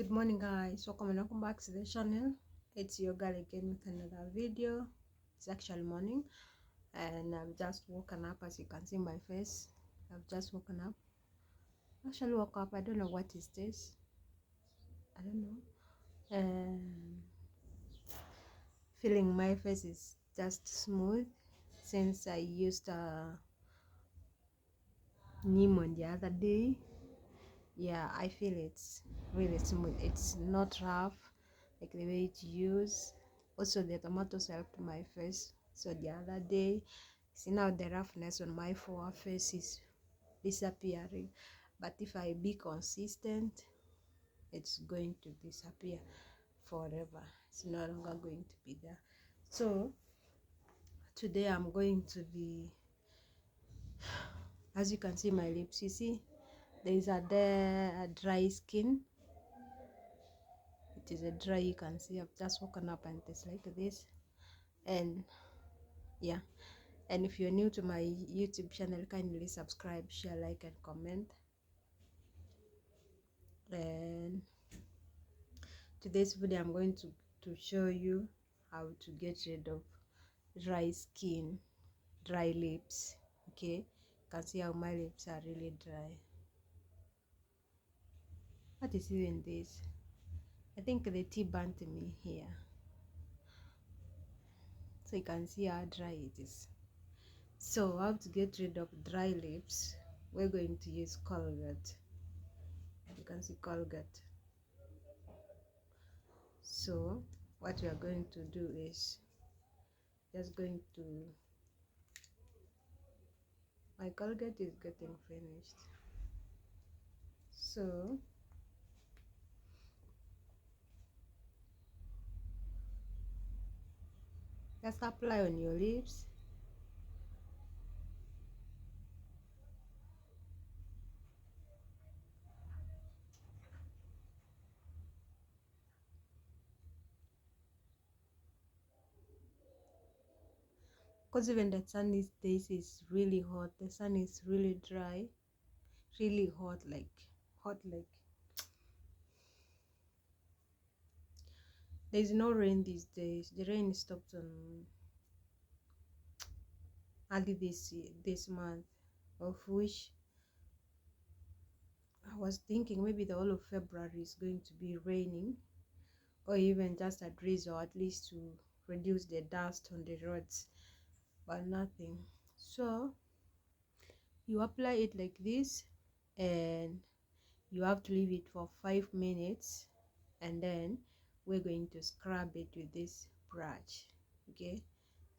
Good morning, guys. Welcome back to the channel. It's your girl again with another video. It's actually morning and I've just woken up. As you can see my face, I've just woken up. Actually woke up. I don't know what is this. I don't know. Feeling my face is just smooth since I used neem on the other day. Yeah, I feel it's really smooth. It's not rough like the way it's used. Also the tomatoes helped my face. So the other day, see now the roughness on my face is disappearing. But if I be consistent, it's going to disappear forever. It's no longer going to be there. So today I'm going to be, as you can see my lips, you see there is a dry skin. It is a dry, you can see I've just woken up and it's like this. And yeah, and if you're new to my YouTube channel, kindly subscribe, share, like and comment. And today's video I'm going to show you how to get rid of dry skin, dry lips. Okay, you can see how my lips are really dry. What is even this? I think the tea burnt me here, so you can see how dry it is. So how to get rid of dry lips? We're going to use Colgate. You can see Colgate. So what we are going to do is just going to, my Colgate is getting finished, so just apply on your lips. Because even the sun these days is really hot, the sun is really dry, really hot, like there's no rain these days. The rain stopped on early this month, of which I was thinking maybe the whole of February is going to be raining, or even just a drizzle, at least to reduce the dust on the roads, but nothing. So you apply it like this and you have to leave it for 5 minutes, and then we're going to scrub it with this brush. Okay,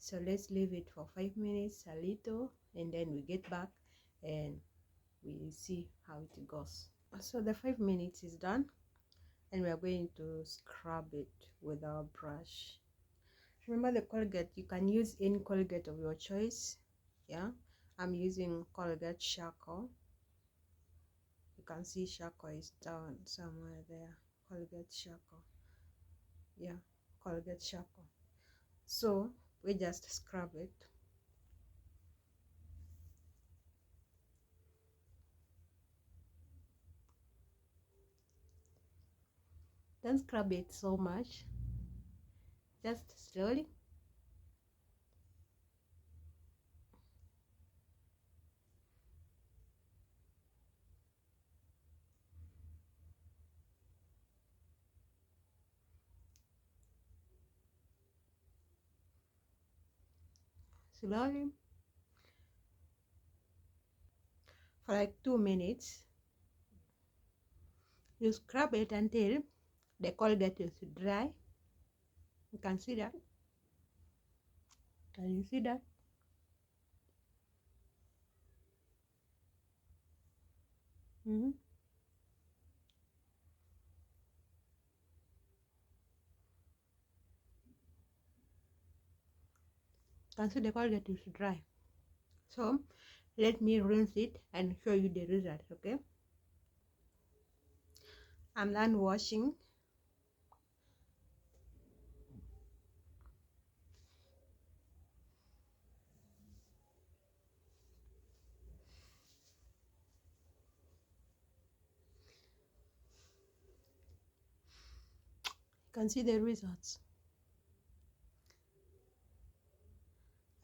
so let's leave it for 5 minutes a little, and then we get back and we see how it goes. So the 5 minutes is done and we are going to scrub it with our brush. Remember the Colgate, you can use any Colgate of your choice. Yeah, I'm using Colgate Charcoal. You can see Charcoal is down somewhere there. Colgate Charcoal. Yeah, Colgate Charcoal. So we just scrub it. Don't scrub it so much, just slowly. Slowly for like 2 minutes. You scrub it until the Colgate is dry. You can see that. Can you see that? Can see the Colgate is dry. So let me rinse it and show you the result. Okay, I'm done washing. can see the results.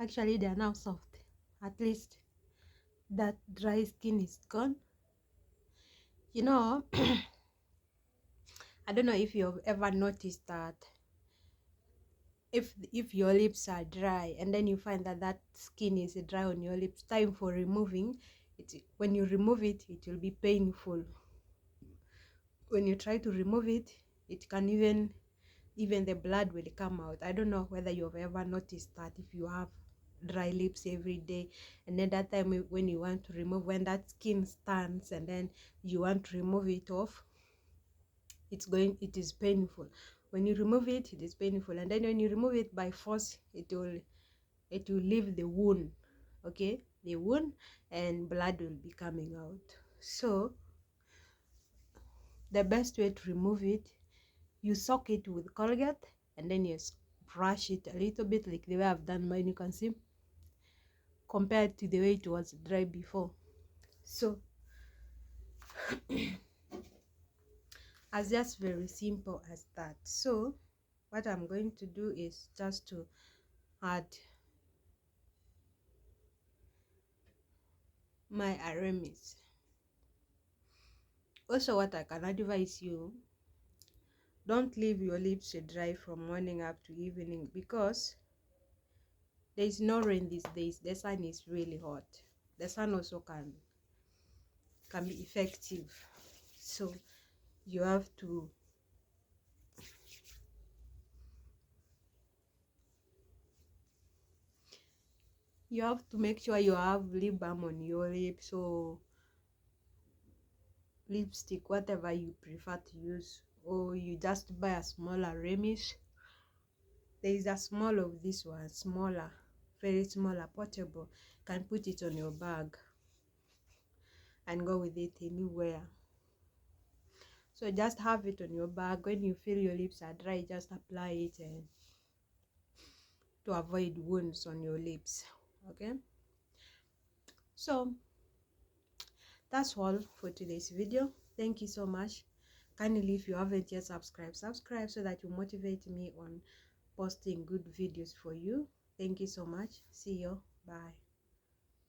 Actually, they are now soft. At least that dry skin is gone. You know, I don't know if you've ever noticed that if your lips are dry and then you find that that skin is dry on your lips, time for removing it. When you remove it, it will be painful. When you try to remove it, it can even the blood will come out. I don't know whether you've ever noticed that if you have dry lips every day, and then that time when you want to remove, when that skin stands and then you want to remove it off, it is painful. When you remove it, it is painful, and then when you remove it by force, it will leave the wound, okay, the wound, and blood will be coming out. So the best way to remove it, you soak it with Colgate and then you brush it a little bit like the way I've done mine. You can see compared to the way it was dry before. So as just very simple as that. So what I'm going to do is just to add my Aramis. Also, what I can advise you, don't leave your lips dry from morning up to evening, because there is no rain these days. The sun is really hot. The sun also can be effective. So you have to make sure you have lip balm on your lips, or lipstick, whatever you prefer to use, or you just buy a smaller Remis. There is a small of this one, smaller, very smaller, portable. You can put it on your bag and go with it anywhere. So just have it on your bag. When you feel your lips are dry, just apply it, and to avoid wounds on your lips. Okay, so that's all for today's video. Thank you so much. Kindly, if you haven't yet subscribe so that you motivate me on posting good videos for you. Thank you so much. See you. Bye.